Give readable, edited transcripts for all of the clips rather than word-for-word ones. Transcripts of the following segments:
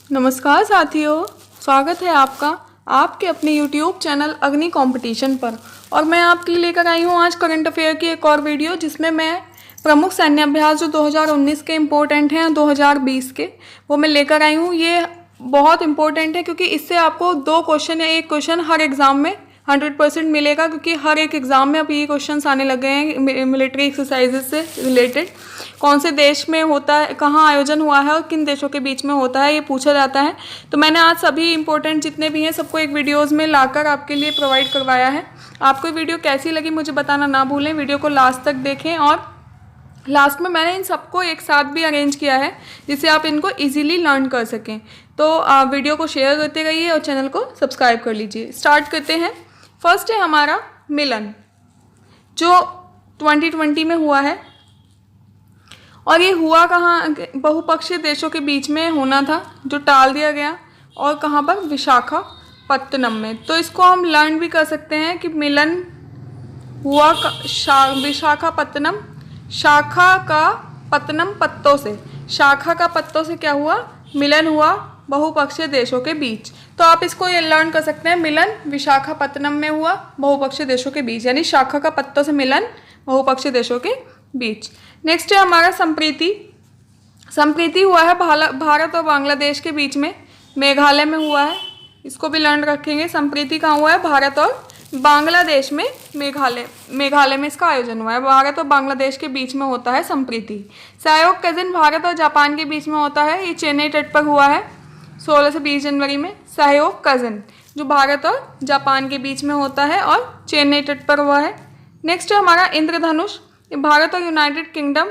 नमस्कार साथियों, स्वागत है आपका आपके अपने YouTube चैनल अग्नि कंपटीशन पर। और मैं आपके लिए लेकर आई हूँ आज करंट अफेयर की एक और वीडियो, जिसमें मैं प्रमुख सैन्य अभ्यास जो 2019 के इम्पोर्टेंट हैं 2020 के, वो मैं लेकर आई हूँ। ये बहुत इंपॉर्टेंट है क्योंकि इससे आपको 2 क्वेश्चन या 1 क्वेश्चन हर एग्ज़ाम में 100% मिलेगा, क्योंकि हर एक एग्ज़ाम में अब ये क्वेश्चंस आने लगे हैं मिलिट्री एक्सरसाइजेज से रिलेटेड। कौन से देश में होता है, कहाँ आयोजन हुआ है और किन देशों के बीच में होता है, ये पूछा जाता है। तो मैंने आज सभी इंपॉर्टेंट जितने भी हैं सबको एक वीडियोज़ में लाकर आपके लिए प्रोवाइड करवाया है। आपको वीडियो कैसी लगी मुझे बताना ना भूलें, वीडियो को लास्ट तक देखें। और लास्ट में मैंने इन सबको एक साथ भी अरेंज किया है जिससे आप इनको इजीली लर्न कर सकें। तो आप वीडियो को शेयर करते रहिए और चैनल को सब्सक्राइब कर लीजिए। स्टार्ट करते हैं। फर्स्ट है हमारा मिलन, जो 2020 में हुआ है। और ये हुआ कहाँ, बहुपक्षीय देशों के बीच में होना था जो टाल दिया गया। और कहाँ पर, विशाखापत्तनम में। तो इसको हम लर्न भी कर सकते हैं कि मिलन हुआ विशाखापत्तनम, शाखा का पत्तनम पत्तों से, शाखा का पत्तों से क्या हुआ, मिलन हुआ बहुपक्षीय देशों के बीच। तो आप इसको ये लर्न कर सकते हैं, मिलन विशाखापत्तनम में हुआ बहुपक्षीय देशों के बीच, यानी शाखा का पत्तों से मिलन बहुपक्षीय देशों के बीच। नेक्स्ट है हमारा संप्रीति। संप्रीति हुआ है भारत और बांग्लादेश के बीच में, मेघालय में हुआ है। इसको भी लर्न रखेंगे। संप्रीति कहाँ हुआ है, भारत और बांग्लादेश में, मेघालय में इसका आयोजन हुआ है। भारत और बांग्लादेश के बीच में होता है संप्रीति। सहयोग कजिन भारत और जापान के बीच में होता है, ये चेन्नई तट पर हुआ है 16 से 20 जनवरी में। सहयोग कजिन जो भारत और जापान के बीच में होता है और चेन्नई तट पर हुआ है। नेक्स्ट है हमारा इंद्रधनुष, ये भारत और यूनाइटेड किंगडम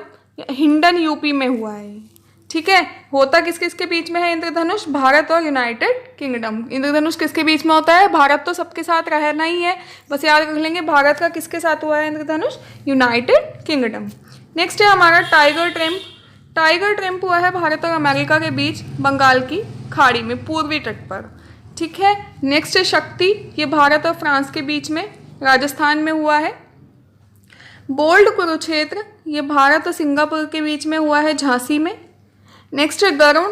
हिंडन यूपी में हुआ है। ठीक है, होता किस किस के बीच में है इंद्रधनुष, भारत और यूनाइटेड किंगडम। इंद्रधनुष किसके बीच में होता है, भारत तो सबके साथ रहना ही है, बस याद रख लेंगे भारत का किसके साथ हुआ है इंद्रधनुष, यूनाइटेड किंगडम। नेक्स्ट है हमारा टाइगर ट्रैम्प। टाइगर ट्रैम्प हुआ है भारत और अमेरिका के बीच, बंगाल की खाड़ी में, पूर्वी तट पर। ठीक है। नेक्स्ट है शक्ति, ये भारत और फ्रांस के बीच में, राजस्थान में हुआ है। बोल्ड कुरुक्षेत्र, ये भारत और सिंगापुर के बीच में हुआ है, झांसी में। नेक्स्ट है गरुण,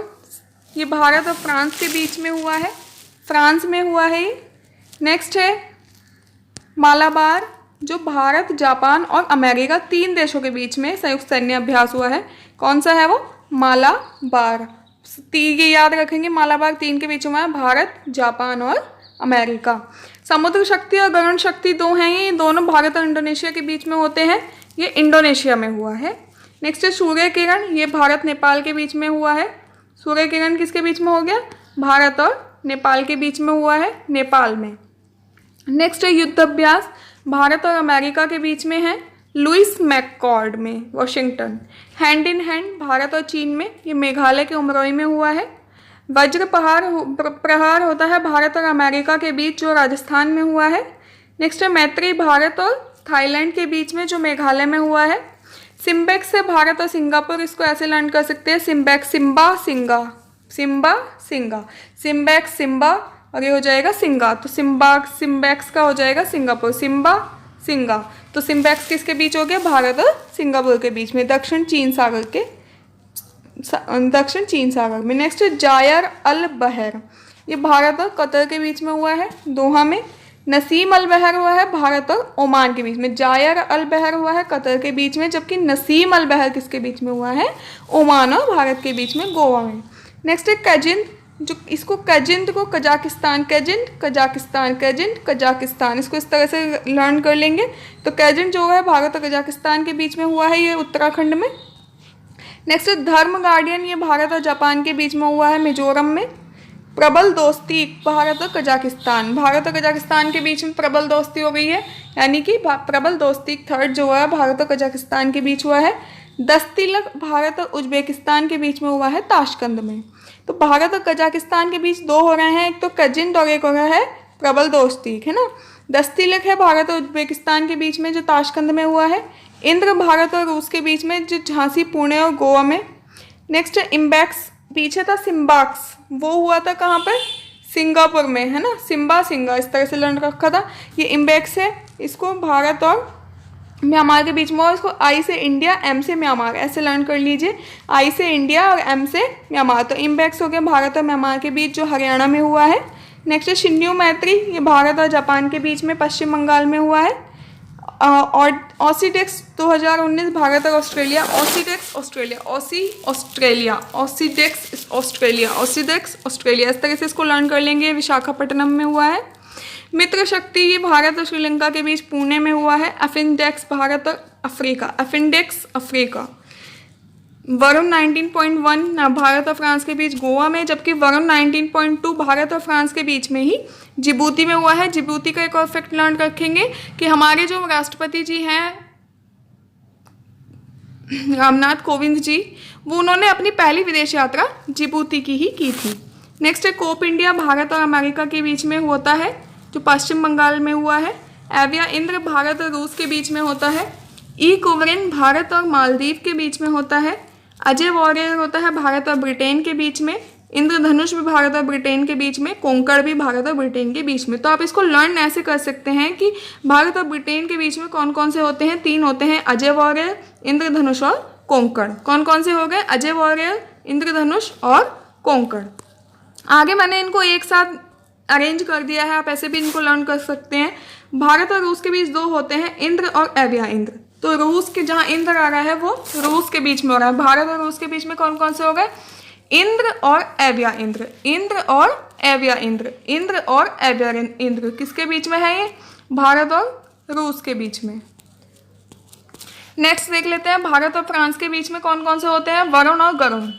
ये भारत और फ्रांस के बीच में हुआ है, फ्रांस में हुआ है ये। नेक्स्ट है मालाबार, जो भारत, जापान और अमेरिका 3 देशों के बीच में संयुक्त सैन्य अभ्यास हुआ है। कौन सा है वो, मालाबार। ये याद रखेंगे, मालाबार 3 के बीच में है, भारत, जापान और अमेरिका। समुद्र शक्ति और गगन शक्ति 2 हैं, ये दोनों भारत और इंडोनेशिया के बीच में होते हैं, ये इंडोनेशिया में हुआ है। नेक्स्ट है सूर्य किरण, ये भारत नेपाल के बीच में हुआ है। सूर्य किरण किसके बीच में हो गया, भारत और नेपाल के बीच में हुआ है, नेपाल में। नेक्स्ट है युद्ध अभ्यास, भारत और अमेरिका के बीच में है, लुइस मैककॉर्ड में, Washington. Hand in hand, Bharat और चीन में, ये मेघालय के उमरोई में हुआ है। वज्र प्रहार होता है भारत और अमेरिका के बीच, जो राजस्थान में हुआ है। नेक्स्ट है मैत्री, भारत और थाईलैंड के बीच में, जो मेघालय में हुआ है। सिम्बेक्स है भारत और सिंगापुर, इसको ऐसे लर्न कर सकते हैं, सिम्बेक्स, सिम्बा सिंगा, सिम्बा सिंगा, सिम्बेक्स सिम्बा, और ये हो जाएगा सिंगा, तो सिम्बेक्स का हो जाएगा सिंगापुर, सिम्बा सिंगा। तो सिम्बेक्स किसके बीच हो गया, भारत और सिंगापुर के बीच में, दक्षिण चीन सागर में। नेक्स्ट है जायर अल बहर, ये भारत और कतर के बीच में हुआ है, दोहा में। नसीम अल बहर हुआ है भारत और ओमान के बीच में, जायर अल बहर हुआ है कतर के बीच में, जबकि नसीम अल बहर किसके बीच में हुआ है, ओमान और भारत के बीच में, गोवा में। नेक्स्ट है कजिंद, जो इसको कजिंद को कजाकिस्तान, कजिंद कजाकिस्तान, कजिंद कजाकिस्तान, इसको इस तरह से लर्न कर लेंगे। तो कजिंद जो है भारत और कजाकिस्तान के बीच में हुआ है, ये उत्तराखंड में। नेक्स्ट है धर्म गार्डियन, ये भारत और जापान के बीच में हुआ है, मिजोरम में। प्रबल दोस्ती, भारत और कजाकिस्तान के बीच में प्रबल दोस्ती हो गई है, यानी कि प्रबल दोस्ती थर्ड जो है भारत और कजाकिस्तान के बीच हुआ है। दस्तिलक, भारत और उज्बेकिस्तान के बीच में हुआ है, ताशकंद में। तो भारत और कजाकिस्तान के बीच 2 हो रहे हैं, एक तो कजिंद और एक हो रहा है प्रबल दोस्ती, है ना। दस्तिलक है भारत और उज्बेकिस्तान के बीच में, जो ताशकंद में हुआ है। इंद्र, भारत और रूस के बीच में, जो झांसी, पुणे और गोवा में। नेक्स्ट है इम्बैक्स, पीछे था सिम्बाक्स, वो हुआ था कहाँ पर, सिंगापुर में, है ना, सिम्बा सिंगा, इस तरह से लर्न रखा था। ये इम्बैक्स है, इसको भारत और म्यांमार के बीच में, और इसको आई से इंडिया, एम से म्यांमार, ऐसे लर्न कर लीजिए। आई से इंडिया और एम से म्यांमार। तो इम्पैक्ट्स हो गया भारत और म्यांमार के बीच जो हरियाणा में हुआ है। नेक्स्ट है शिन्यू मैत्री, ये भारत और जापान के बीच में पश्चिम बंगाल में हुआ है। और ऑसीडेक्स 2019 भारत और ऑस्ट्रेलिया, ऑसीडेक्स ऑस्ट्रेलिया, ऑसीडेक्स ऑस्ट्रेलिया, इस तरह से इसको लर्न कर लेंगे। विशाखापट्टनम में हुआ है। मित्र शक्ति, ये भारत और श्रीलंका के बीच पुणे में हुआ है। अफिनडेक्स भारत और अफ्रीका, अफिनडेक्स अफ्रीका। वरुण 19.1 भारत और फ्रांस के बीच गोवा में, जबकि वरुण 19.2 भारत और फ्रांस के बीच में ही जिबूती में हुआ है। जिबूती का एक और फैक्ट लर्न रखेंगे कि हमारे जो राष्ट्रपति जी हैं रामनाथ कोविंद जी, वो उन्होंने अपनी पहली विदेश यात्रा जिबूती की ही की थी। नेक्स्ट है कोप इंडिया, भारत और अमेरिका के बीच में होता है, जो पश्चिम बंगाल में हुआ है। एविया इंद्र भारत और रूस के बीच में होता है। ई कुवरिन भारत और मालदीव के बीच में होता है। अजय वॉरियर होता है भारत और ब्रिटेन के बीच में। इंद्रधनुष भी भारत और ब्रिटेन के बीच में। कोंकण भी भारत और ब्रिटेन के बीच में। तो आप इसको लर्न ऐसे कर सकते हैं कि भारत और ब्रिटेन के बीच में कौन कौन से होते हैं, 3 होते हैं, अजय वॉरियर, इंद्रधनुष और कोंकण। कौन कौन से हो गए, अजय वॉरियर, इंद्रधनुष और कोंकण। आगे मैंने इनको एक साथ अरेंज कर दिया है, आप ऐसे भी इनको लर्न कर सकते हैं। भारत और रूस के बीच 2 होते हैं, इंद्र और एविया इंद्र। तो रूस के जहाँ इंद्र आ रहा है वो रूस के बीच में हो रहा है। भारत और रूस के बीच में कौन कौन से हो गए, इंद्र और एविया इंद्र, इंद्र और एविया इंद्र, इंद्र और एविया इंद्र। किसके बीच में है ये, भारत और रूस के बीच में। नेक्स्ट देख लेते हैं भारत और फ्रांस के बीच में कौन कौन से होते हैं, वरुण और गरुण।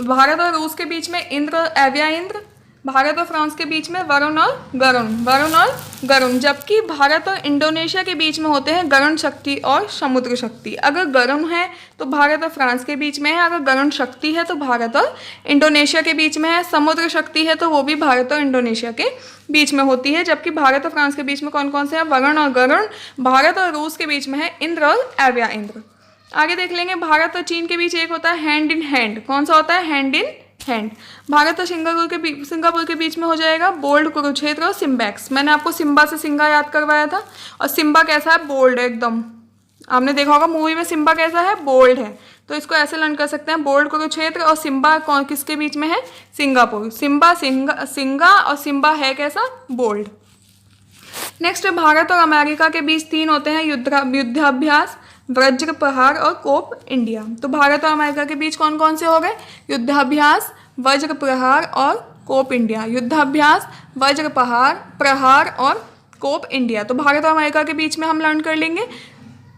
भारत और रूस के बीच में इंद्र और एविया इंद्र, भारत और फ्रांस के बीच में वरुण और गरुण, वरुण और गरुण। जबकि भारत और इंडोनेशिया के बीच में होते हैं गरुण शक्ति और समुद्र शक्ति। अगर गरुण है तो भारत और फ्रांस के बीच में है, अगर गरुण शक्ति है तो भारत और इंडोनेशिया के बीच में है, समुद्र शक्ति है तो वो भी भारत और इंडोनेशिया के बीच में होती है। जबकि भारत और फ्रांस के बीच में कौन कौन से हैं, वरुण और गरुण। भारत और रूस के बीच में है इंद्र और एविया इंद्र। आगे देख लेंगे भारत और चीन के बीच एक होता है हैंड इन हैंड। कौन सा होता है, हैंड इन हैंड। भारत और सिंगापुर के बीच में हो जाएगा बोल्ड, कुरुक्षेत्र और सिम्बैक्स। मैंने आपको सिम्बा से सिंगा याद करवाया था, और सिम्बा कैसा है, बोल्ड है एकदम। आपने देखा होगा मूवी में सिम्बा कैसा है, बोल्ड है। तो इसको ऐसे लर्न कर सकते हैं, बोल्ड कुरुक्षेत्र और सिम्बा कौन किसके बीच में है, सिंगापुर। सिम्बा सिंगा और सिम्बा है कैसा, बोल्ड। नेक्स्ट भारत और अमेरिका के बीच 3 होते हैं युद्धाभ्यास, वज्र प्रहार और कोप इंडिया। तो भारत और अमेरिका के बीच कौन कौन से हो गए, युद्धाभ्यास, वज्र प्रहार और कोप इंडिया। युद्धाभ्यास, वज्र प्रहार और कोप इंडिया। तो भारत और अमेरिका के बीच में हम लर्न कर लेंगे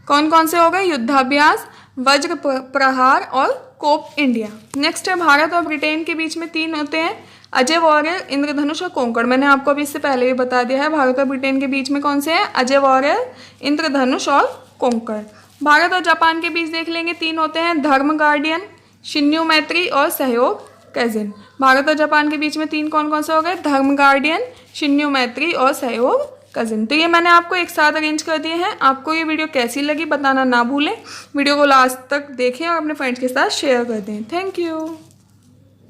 कौन कौन से हो गए, युद्धाभ्यास, वज्र प्रहार और कोप इंडिया। नेक्स्ट है भारत और ब्रिटेन के बीच में 3 होते हैं, अजय वॉरियर, इंद्रधनुष और कोंकण। मैंने आपको अभी इससे पहले भी बता दिया है भारत और ब्रिटेन के बीच में कौन से हैं, अजय वॉरियर, इंद्रधनुष और कोंकण। भारत और जापान के बीच देख लेंगे 3 होते हैं, धर्म गार्डियन, शिन्यू मैत्री और सहयोग कजिन। भारत और जापान के बीच में 3 कौन कौन से हो गए, धर्म गार्डियन, शिन्यू मैत्री और सहयोग कजिन। तो ये मैंने आपको एक साथ अरेंज कर दिए हैं। आपको ये वीडियो कैसी लगी बताना ना भूलें। वीडियो को लास्ट तक देखें और अपने फ्रेंड्स के साथ शेयर कर दें। Thank you.